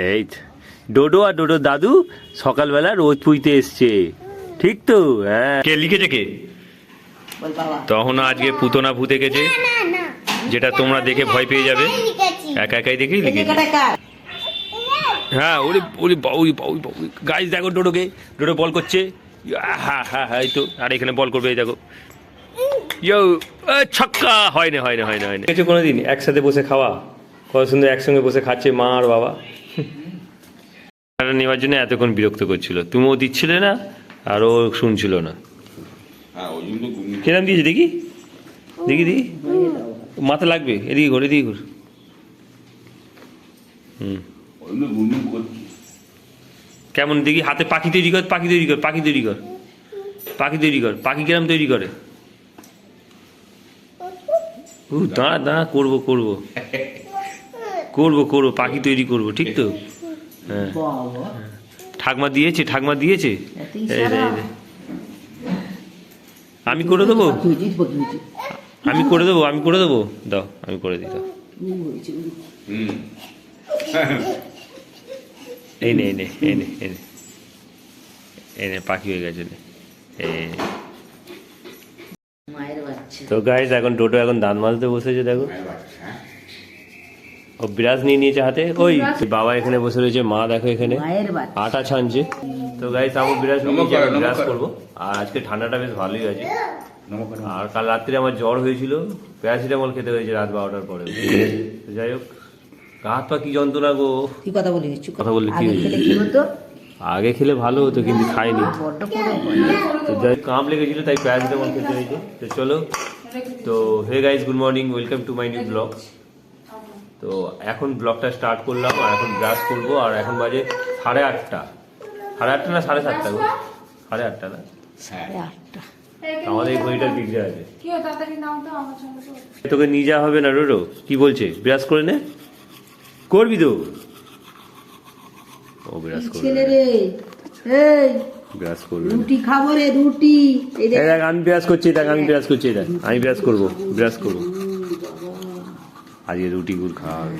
এই ডোডো আর ডোডো দাদু সকালবেলা রোদ পুইতে এসছে, ঠিক তো? হ্যাঁ, কে লিখেছে? কে? তখন আজকে পুতনা ভূতে গেছে, যেটা তোমরা দেখে ভয় পেয়ে যাবে। একা একাই দেখেই লিখেছে। হ্যাঁ, ওরে ওরে ওই গাইস দেখো ডোডোকে, ডোডো বল করছে। হ্যাঁ হ্যাঁ হ্যাঁ, এই তো। আর এখানে বল করবে, এই দেখো। ইয়ো, ছক্কা! হয় না হয় না হয় না হয় না। কিছু কোনোদিন একসাথে বসে খাওয়া, কত সুন্দর একসঙ্গে বসে খাচ্ছে মা আর বাবা। নেওয়ার জন্য এতক্ষণ বিরক্ত করছিল, তুমিও দিচ্ছিলে না আর ও শুনছিল না। কিরম দিয়েছে দেখি দেখি দেখি, মাথা লাগবে। এদিকে ঘর, এদিকে ঘর। কেমন দেখি? হাতে পাখি তৈরি কর, পাখি তৈরি কর, পাখি তৈরি কর, পাখি তৈরি কর। পাখি কিরম তৈরি করে? দাঁড়া দাঁড়া, করবো করবো করবো করবো, পাখি তৈরি করবো, ঠিক তো? হ্যাঁ, ঠাকমা দিয়েছে, ঠাকমা দিয়েছে। আমি করে দেবো, আমি করে দেবো, আমি করে দেবো। দাও, আমি করে দিই, দাও। এই নে, এই নে, এই নে, এই নে, এই নে, পাখি হয়ে গেছে। তো গাইস, এখন টোটো এখন দাঁত মাজতে বসেছে, দেখো। ও বিরাজ নিয়ে নিয়েছে হাতে। ওই বাবা এখানে বসে রয়েছে, মা দেখো এখানে আটা ছানছে। তো গাইস, আমার বিরাজ বিরাজ করবো। আর আজকে ঠান্ডাটা বেশ ভালোই আছে। আর কাল রাত্রে আমার জ্বর হয়েছিল, প্যারাসিটামল খেতে হয়েছে রাত 12টার পরে। যাই হোক, হাত পা কি যন্ত্রণা গো। কি কথা বলি, কথা বললে কি হতো? আগে খেলে ভালো হতো, কিন্তু খাইনি। তো যাই কাম লেগেছিল, তাই প্যারাসিটামল খেতে হয়েছে। তো চলো, তো hey guys, good morning, welcome to my new blog. তো এখন ব্লগটা স্টার্ট করলাম, আর এখন ব্রাশ করবো। আর এখন বাজে 8:30, 8:30 না 7:30 গো? 8:30 না 8:30। আমাদের এই ঘড়িটার দিকটা আছে। তোকে নিয়ে যাওয়া হবে না রোডো? কি বলছে? ব্রাশ করে নে, করবি তো? ও ব্রাশ করবে, ব্রাশ করবে। রুটি খাবো রে, রুটি। এই দেখ আমি ব্রাশ করছি, দেখ আমি ব্রাশ করছি, দেখ আমি ব্রাশ করবো, ব্রাশ করবো। আজকে রুটি গুড় খাওয়া হবে।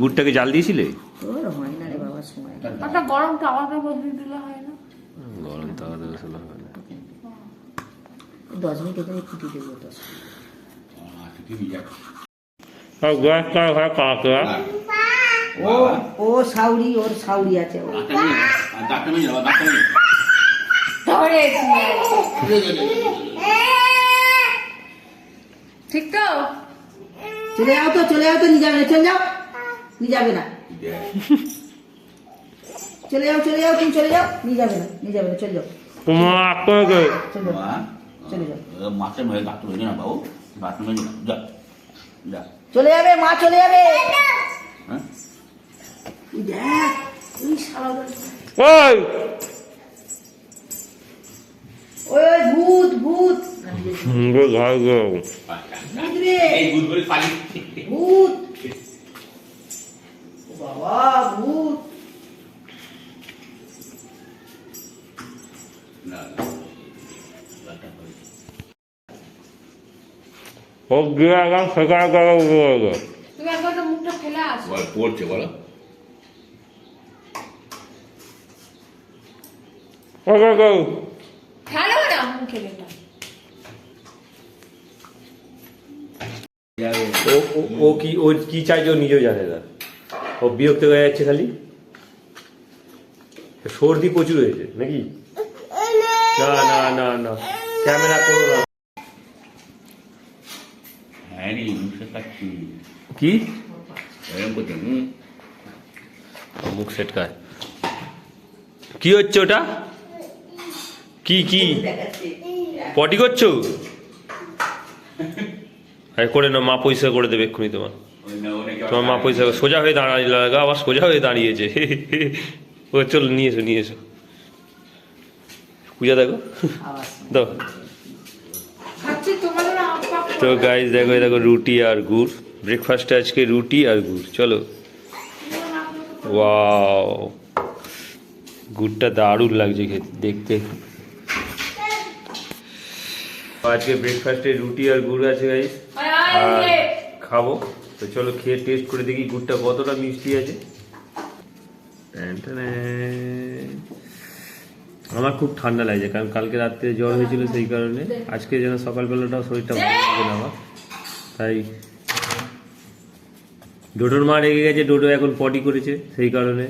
গুড়টাকে জাল দিয়েছিলে? গরম তাওয়াতে বদলে দিলে হয় না? গরম তাওয়াতে বসালে হয় না। 10 মিনিট এখানে ফুটি দেবো। 10 ও সাউরি, ওর সাউরি আছে। ঠিক তো? চলে যাও তো, চলে যাও তো, নিয়ে যাবে না, চলে যাও, নিয়ে যাবে না। চলে যাও, চলে যাও, তুমি চলে যাও, নিয়ে যাবে না, নিয়ে যাবে না, চলে যাও। চলে যাবে, মা চলে যাবে। ওই ভূত ভূত ভূত বাবা, ভূত। ও গিয়া গান ফেকা করা গো। তুমি একবার তো মুখটা ফেলে আসো। বল পড়ছে বলো। ও গো গো। হ্যালো না মুখে এটা। ও কি চাইছে ও নিজেও জানে না। ও বিরক্ত হয়ে যাচ্ছে খালি। সর্দি প্রচুর হয়েছে নাকি? না না না না, ক্যামেরা করো না। কি মুখ সেটকায়? কি হচ্ছে ওটা? কি কি পটি করছো? করে না, মা পয়সা করে দেবে এক্ষুনি। তোমার মা পয়সা সোজা হয়ে দাঁড়ালে, আবার সোজা হয়ে দাঁড়িয়েছে। ও চলো, নিয়ে এসো, নিয়ে এসো। পূজা দেখো, দাও। তো গাইস দেখো, দেখো রুটি আর গুড়। ব্রেকফাস্টে আজকে রুটি আর গুড়। চলো। ওয়াও, গুড়টা দারুণ লাগছে খেতে, দেখতে। আজকে ব্রেকফাস্টে রুটি আর গুড় আছে গাইস, আর খাবো। তো চলো খেয়ে টেস্ট করে দেখি গুড়টা কতটা মিষ্টি আছে। আমার খুব ঠান্ডা লাগছে, কারণ কালকে রাত্রে জ্বর হয়েছিল, সেই কারণে আজকে যেন সকালবেলাটাও শরীরটা ভালো লাগছে না আমার। তাই ডোডোর মা রেগে গেছে, ডোডো এখন পটি করেছে, সেই কারণে।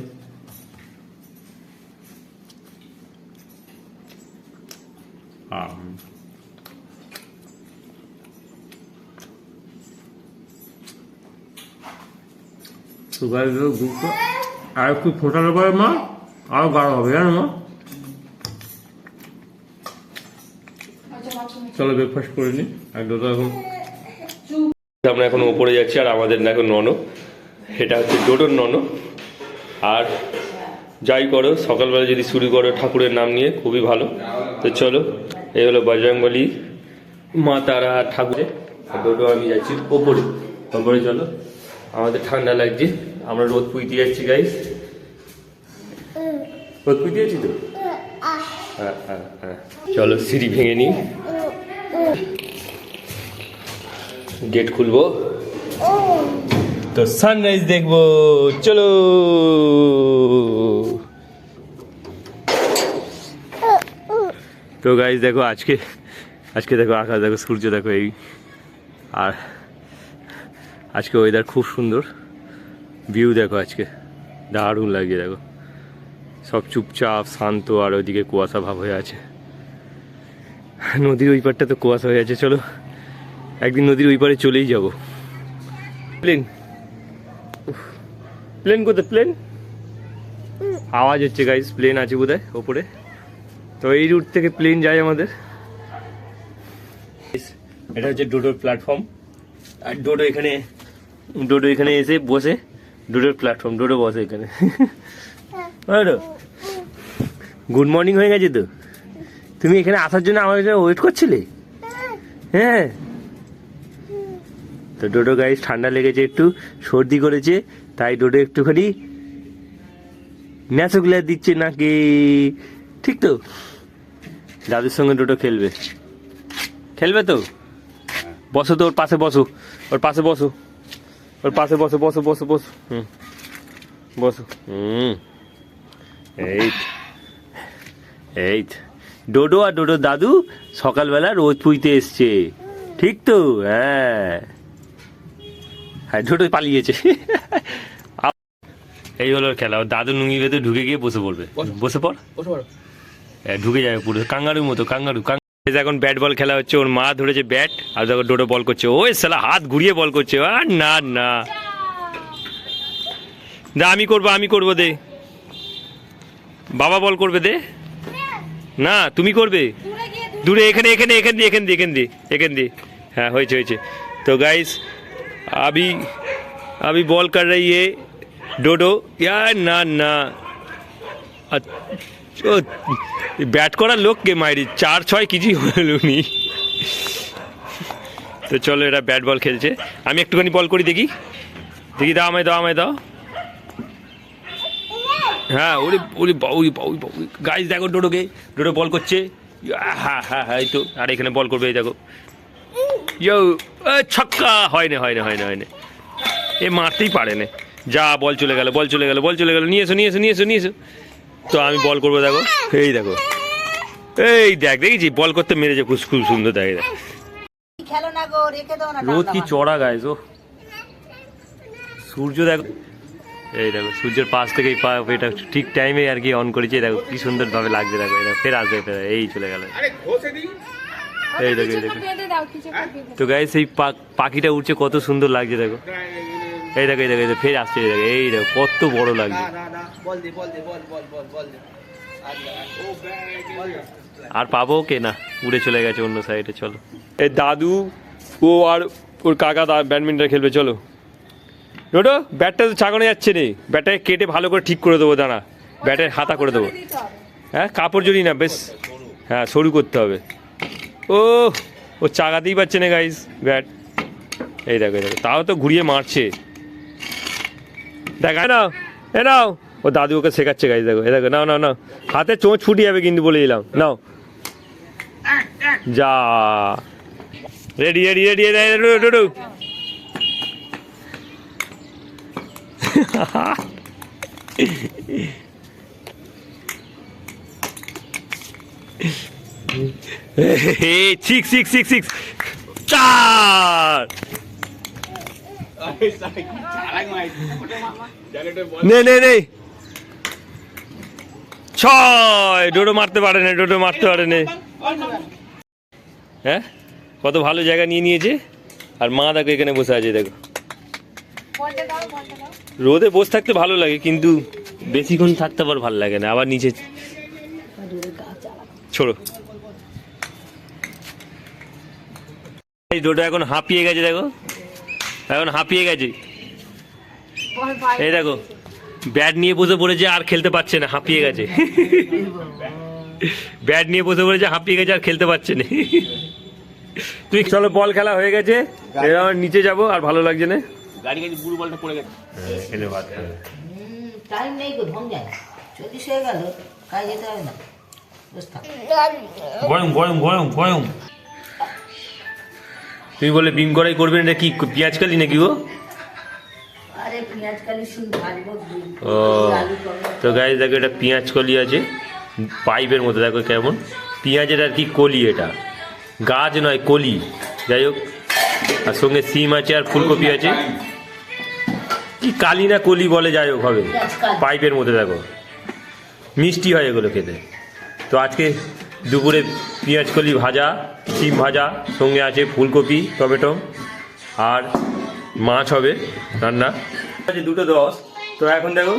আর একটু ফোটানোর পরে মা আরো গাঢ় হবে, জানো মা। চলো ব্রেকফাস্ট করে নি। আর ডোডো এখন আমরা এখন ওপরে যাচ্ছি, আর আমাদের এখন ননো, এটা হচ্ছে ডোডোর ননো। আর যাই করো সকালবেলা যদি শুরু করো ঠাকুরের নাম নিয়ে, খুবই ভালো। তো চলো, এই হলো বজরংবলী, মা তারা, ঠাকুরে। আর ডোডো আমি যাচ্ছি ওপরে। ওপরে চলো, আমাদের ঠান্ডা লাগছে, আমরা রোদ পুইতে যাচ্ছি গাইস। রোদ পুইতে যাচ্ছি তো, হ্যাঁ হ্যাঁ হ্যাঁ। চলো সিঁড়ি ভেঙে নিই, গেট খুলবো, তো সানরাইজ দেখবো। চলো, তো গাইস দেখো আজকে দেখো আকাশ দেখো, সূর্য দেখো, এই। আর আজকে ওয়েদার খুব সুন্দর, ভিউ দেখো আজকে দারুণ লাগছে দেখো, সব চুপচাপ শান্ত, আর ওইদিকে কুয়াশা ভাব হয়ে আছে। নদীর ওই পারটা তো কুয়াশা হয়ে আছে। চলো একদিন নদীর ওই পারে চলেই যাবো। প্লেন, প্লেন কোথায়? প্লেন আওয়াজ হচ্ছে গাইস, প্লেন আছে বোধহয় ওপরে। তো এই রুট থেকে প্লেন যায় আমাদের। এটা হচ্ছে ডোডোর প্ল্যাটফর্ম, আর ডোডো এখানে এসে বসে, ডোডোর প্ল্যাটফর্ম, ডোডো বসে এখানে। গুড মর্নিং হয়ে গেছে তো, তুমি এখানে আসার জন্য আমার জন্য ওয়েট করছিলে? হ্যাঁ। তো ডোডো গাইস ঠান্ডা লেগেছে, একটু সর্দি করেছে, তাই ডোডো একটুখানি ন্যাচোগুলা দিচ্ছে নাকি, ঠিক তো? দাদুর সঙ্গে ডোডো খেলবে তো? বসো তো, ওর পাশে বসো, ওর পাশে বসো, ওর পাশে বসো, বসো বসো বসো, বসো। এই ডোডো আর ডোডো দাদু সকালবেলা রোদ পুইতে এসছে, ঠিক তো? হ্যাঁ হ্যাঁ, ডোডো পালিয়েছে। এই হলো খেলা, দাদু নুঙ্গি ভেতরে ঢুকে গিয়ে বসে পড়বে, বসে পড়, ঢুকে যাবে পুরো কাঙ্গারুর মতো, কাঙ্গারু। এখন ব্যাট বল খেলা হচ্ছে, ওর মা ধরেছে ব্যাট, আর দেখো ডোডো বল করছে, ওই সালা হাত ঘুরিয়ে বল করছে। আর না না, দা আমি করবো, দে বাবা বল করবে, দে না তুমি করবে, দূরে, এখানে দি। হ্যাঁ হয়েছে। তো গাইস अभी बॉल कर रही है डोडो, यार ना ব্যাট করার লোককে মাইরি 4-6 কেজি হলুনি। তো চলো, এরা ব্যাট বল খেলছে, আমি একটুখানি বল করি, দেখি দাও, আমায় দাও। হ্যাঁ ওরে গাইস দেখো, ডোডো বল করছে, হ্যাঁ এই তো। আর এখানে বল করবে, এই দেখো, ছক্কা। হয় না, এ মারতেই পারে না। যা, বল চলে গেল, নিয়ে এসো। তো আমি বল করবো, দেখো, এই দেখো, এই দেখেছি বল করতে মেরেছে, খুব সুন্দর দেখে। রোদ কি চড়া গাইস, ও সূর্য দেখো, এই দেখো সূর্যের পাশ থেকে এটা ঠিক টাইমে আর কি অন করেছে, দেখো কি সুন্দর ভাবে লাগছে, দেখো এটা ফের আসবে, এই চলে গেল, এই দেখো। তো গাইস এই পাখিটা উঠছে, কত সুন্দর লাগছে, দেখো, এই দেখো ফের আসছে, এই দেখো কত বড় লাগছে। আর পাবো কে না, উড়ে চলে গেছে অন্য সাইডে। চলো, এই দাদু ও আর ওর কাকা ব্যাডমিন্টন খেলবে। চলো ডোডো, ব্যাটটা তো চাগানো যাচ্ছে রে, ব্যাটটাকে কেটে ভালো করে ঠিক করে দেবো, দাঁড়া, ব্যাটের হাতা করে দেবো। হ্যাঁ কাপড় জড়ি না, বেশ, হ্যাঁ সরু করতে হবে। ও চাগাতেই পারছে না গাইস ব্যাট, এই দেখো, তাও তো ঘুরিয়ে মারছে, দেখ নাও, ও দাদু ওকে শেখাচ্ছে গাইস, দেখো, দেখো, নাও, হাতে চোঁচ ফুটি যাবে কিন্তু, বলে দিলাম, নাও, যা, ready, Dodo. Six six six six 4 নে নে নে 6 ডোডো মারতে পারে না, ডোডো মারতে পারে না। হ্যাঁ কত ভালো জায়গা নিয়ে নিয়েছে, আর মা দেখো এখানে বসে আছে। দেখো রোদে বসে থাকতে ভালো লাগে, কিন্তু বেশিক্ষণ থাকতে আবার ভালো লাগে না। আবার নিচে ছোড়ো। এই ডোডো এখন হাঁপিয়ে গেছে, দেখো এখন হাঁপিয়ে গেছে। এই দেখো ব্যাট নিয়ে বসে পড়েছে, আর খেলতে পারছে না, হাঁপিয়ে গেছে। ব্যাট নিয়ে বসে পড়েছে, হাঁপিয়ে গেছে, আর খেলতে পারছে না। তুই চলো, বল খেলা হয়ে গেছে, এবার নিচে যাবো, আর ভালো লাগছে না। গাড়ি গাড়ি বুড়ো বলটা পড়ে গেছে, এনে ভাত খাবে। টাইম নেই গো, ধম যায় 34 হয়ে গেল, কাজ যেতে হবে না, বসে থাক। গরম গরম গরম গরম। তুমি বলে বিম করাই করবেন, এটা কি পেঁয়াজ কালি নাকি গো? আরে পেঁয়াজ কালি শুন ভাজবো। ও তো গাইস দেখো, এটা পেঁয়াজ কলি আছে পাইপের মতো, দেখো কেমন পেঁয়াজের আর কি কলি, এটা গাছ নয় কলি। যাই হোক, আর সঙ্গে সিম আছে আর ফুলকপি আছে, কি কালি না কলি বলে, যাই হোক হবে পাইপের মধ্যে। দেখো মিষ্টি হয় এগুলো খেতে। তো আজকে দুপুরে পেঁয়াজ কলি ভাজা, সিম ভাজা, সঙ্গে আছে ফুলকপি, টমেটো, আর মাছ হবে রান্না। 2:10। তো এখন দেখো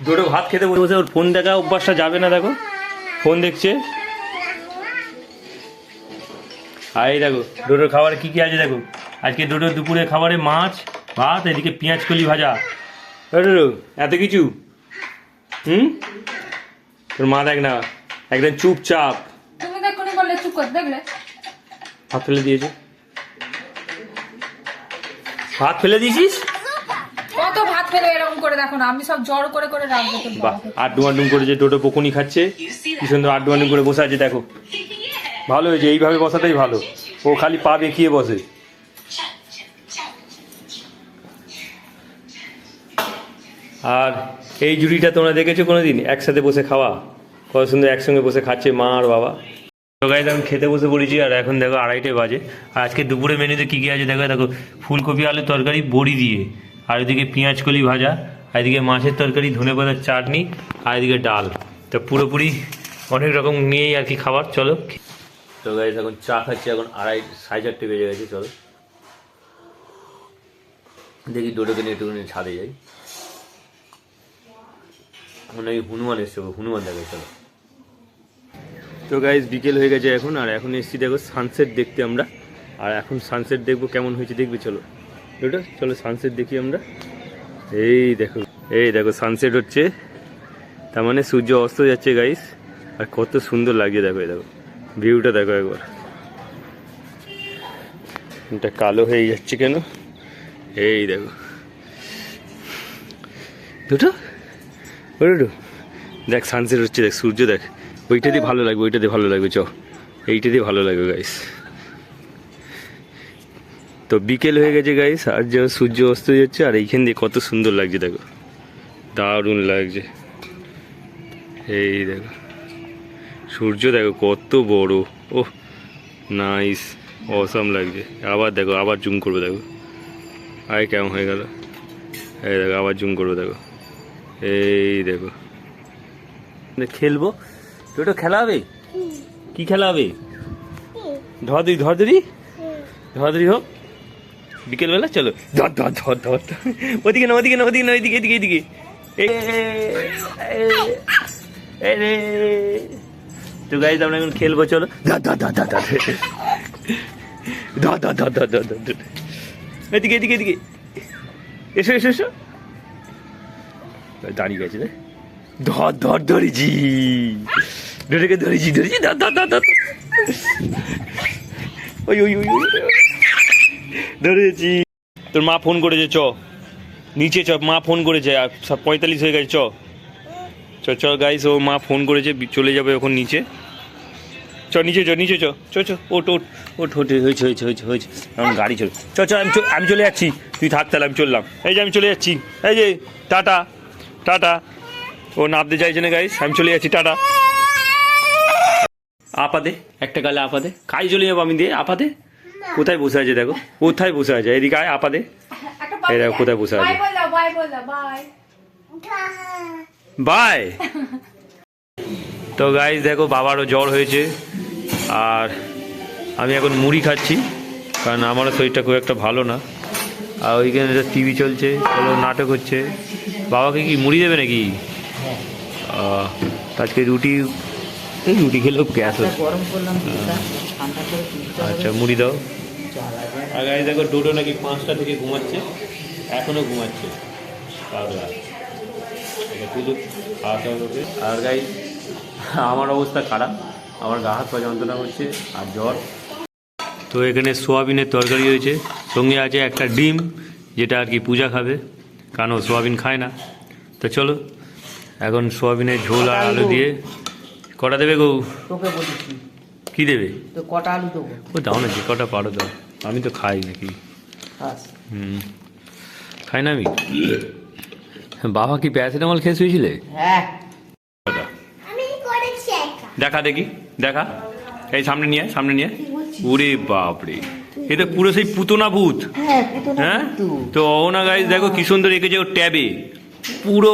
দুটো ভাত খেতে বসে, ওর ফোন দেখা অভ্যাসটা যাবে না। দেখো ফোন দেখছে। আর এই দেখো ডোডোর খাবারে কি কি আছে দেখো। আজকে ডোডোর দুপুরে খাবারে মাছ, ভাত, এদিকে পেঁয়াজ কলি ভাজা। ডোডো এত কিছু, তোর মা দেখ না একদম চুপচাপ। তুমি দেখো নি বললে চুপ করে দেখলে, ভাত ফেলে দিয়েছে। ভাত ফেলে দিয়েছিস? কত ভাত ফেলে এরকম করে দেখো না, আমি সব জড় করে করে রাখবো। বাহ, আড্ডুম আড্ডুম করে যে ডোডো পকুনি খাচ্ছে, কি সুন্দর আড্ডুম আড্ডুম করে বসে আছে। দেখো ভালো হয়েছে, এইভাবে বসাটাই ভালো। ও খালি পা বেঁকিয়ে বসে। আর এই জুড়িটা তোমরা দেখেছো কোনোদিন একসাথে বসে খাওয়া? কত সুন্দর একসঙ্গে বসে খাচ্ছে মা আর বাবা। তো গাইস আমি খেতে বসে পড়েছি, আর এখন দেখো 2:30 বাজে। আর আজকে দুপুরে মেনুতে কী কী আছে দেখো। দেখো ফুলকপি আলুর তরকারি বড়ি দিয়ে, আর এদিকে পেঁয়াজ কলি ভাজা, আর এদিকে মাছের তরকারি, ধনেপাতার চাটনি, আর এদিকে ডাল। তো পুরোপুরি অনেক রকম নিয়েই আর কি খাবার। চলো। তো গাইস এখন চা খাচ্ছি, এখন 4:30 বেজে গেছে। চলো দেখি ডোডোকে নিয়ে একটুখানি ছাদে যাই। এখন এই হনুমান এসছে, হনুমান দেখে। চলো। তো গাইস বিকেল হয়ে গেছে এখন, আর এখন এসছি দেখো সানসেট দেখতে আমরা। আর এখন সানসেট দেখবো কেমন হয়েছে, দেখবে চলো ডোডো, চলো সানসেট দেখি আমরা। এই দেখো, এই দেখো সানসেট হচ্ছে, তার মানে সূর্য অস্ত যাচ্ছে গাইস। আর কত সুন্দর লাগছে দেখো, এই দেখো ভিউটা দেখো একবার। এটা কালো হয়ে যাচ্ছে কেন? এই দেখো দুটো ওটো দেখ, সানসেট হচ্ছে, দেখ সূর্য দেখ। ওইটা দিয়ে ভালো লাগবে, ওইটা দিয়ে ভালো লাগবে। চ এইটা দিয়ে ভালো লাগবে গাইস। তো বিকেল হয়ে গেছে গাইস, আর যেন সূর্য অস্ত যাচ্ছে, আর এইখান দিয়ে কত সুন্দর লাগছে দেখো, দারুণ লাগছে। এই দেখো সূর্য দেখো কত বড়, ও নাইস, অসাম লাগছে। আবার দেখো, আবার জুম করবো দেখো, আয় কেমন হয়ে গেল। এই দেখো আবার জুম করবো দেখো, এই দেখো। খেলবো দুটো, খেলা হবে। কি খেলা হবে? ধরি ধরি ধরি হোক বিকেলবেলা। চলো ধর ধর ধর ধর, ওদিকে না ওদিকে না ওদিকে না, ওইদিকে এদিকে এদিকে। তো গাইস আমরা এখন খেলবো, চলো। ধর ধর ধর ধর ধর ধর ধর ধর ধর ধর ধর, এদিকে এদিকে এদিকে, এসো এসো এসো। দাঁড়িয়ে গেছে রে, ধর ধর ধরেছি, ধরেকে ধরেছি ধরেছি, ধর ধর ধর ধর, ওই ওই ওই ধরেছি। তোর মা ফোন করেছে, চ নিচে চ, মা ফোন করেছে, আর 45 হয়ে গেছে। চ চ চ গাইস, ও মা ফোন করেছে, চলে যাবে এখন নিচে। চ নিচে চ, নিচে চ, চ চ, ওট ওট ওট ওট, হয়েছে হয়েছে হয়েছে হয়েছে, এখন গাড়ি চল। চ চ, আমি চলে যাচ্ছি, তুই থাক তাহলে, আমি চললাম। এই যে আমি চলে যাচ্ছি, এই যে টাটা টাটা। ও নামতে চাইছে না গাইস, আমি চলে যাচ্ছি, টাটা। আপাদে একটা গালে আপাদে, কাই চলে যাবো আমি দিয়ে আপাদে। কোথায় বসে আছে দেখো, কোথায় বসে আছে, এদিকে আয় আপাদে। এই দেখো কোথায় বসে আছে, বাই। তো গাইস দেখো বাবারও জ্বর হয়েছে, আর আমি এখন মুড়ি খাচ্ছি, কারণ আমারও শরীরটা খুব একটা ভালো না। আর ওইখানে টিভি চলছে, নাটক হচ্ছে। বাবাকে কি মুড়ি দেবে নাকি? আজকে রুটি, এই রুটি খেলেও গ্যাস হচ্ছে। গরম করলাম দুধটা, ঠান্ডা করে তুলতে হবে। আচ্ছা মুড়ি দাও। জ্বালা যায়। আর গাইস দেখো ডোডো নাকি 5টা থেকে ঘুমাচ্ছে, এখনো ঘুমাচ্ছে পাগলা। তুলুক খাওয়াতে হবে। আর গাইস আমার অবস্থা খারাপ, আমার গা হাত পা যন্ত্রণা হচ্ছে আর জ্বর। তো এখানে সোয়াবিনের তরকারি হয়েছে, সঙ্গে আছে একটা ডিম, যেটা আর কি পূজা খাবে, কারণ ও সোয়াবিন খায় না। তো চলো এখন সোয়াবিনের ঝোল আর আলু দিয়ে। কটা দেবে গো? তোকে বলেছি কি দেবে? তো কটা আলু দেবো? ও দাও না, যে কটা পারো দাও, আমি তো খাই নাকি। খাস? খাই না আমি। বাবা কি প্যারাসিটামল খেয়ে শুয়েছিলে? হ্যাঁ দেখা দেখি, দেখা, এই সামনে নিয়ে, সামনে নিয়ে। ওরে বাপরে, এ তো পুরো সেই পুতনা ভূত। হ্যাঁ তো না গাইস দেখো কি সুন্দর এঁকেছে ও ট্যাবে, পুরো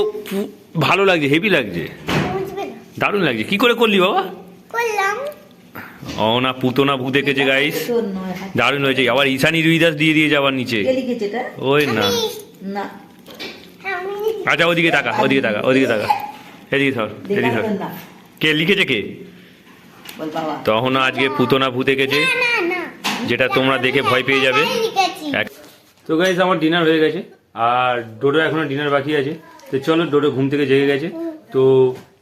ভালো লাগছে, হেভি লাগছে, দারুণ লাগছে। কি করে করলি বাবা? ও না পুতনা ভূত এঁকেছে গাইস, দারুণ হয়েছে। আবার ঈশানী রুইদাস দিয়ে দিয়ে যাবার নিচে, কে লিখেছে এটা? ওই না। না আচ্ছা ওদিকে তাকা, ওদিকে তাকা, ওদিকে তাকা, এদিকে ধর, এদিকে ধর। না কে লিখেছে কে? বল বাবা। তখন আজকে পুতনা ভূত এঁকেছে, যেটা তোমরা দেখে ভয় পেয়ে যাবে। তো গাইস আমার ডিনার হয়ে গেছে, আর ডোডো এখনো ডিনার বাকি আছে। তো চলো, ডোডো ঘুম থেকে জেগে গেছে। তো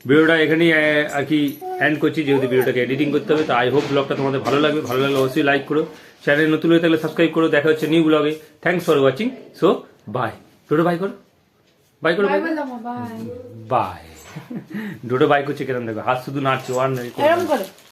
ভিডিওটা এখানেই আর কি এন্ড করছি, যেহেতু ভিডিওটাকে এডিটিং করতে হবে। তো আই হোপ ব্লগটা তোমাদের ভালো লাগবে, ভালো লাগলে অবশ্যই লাইক করো, চ্যানেল নতুন হয়ে থাকলে সাবস্ক্রাইব করো। দেখা হচ্ছে নিউ ব্লগে। Thanks for watching. So bye. ডোডো বাই করো, বাই করো, বাই। ডোডো বাই করছে কেন দেখো, হাত শুধু নাচছে, আর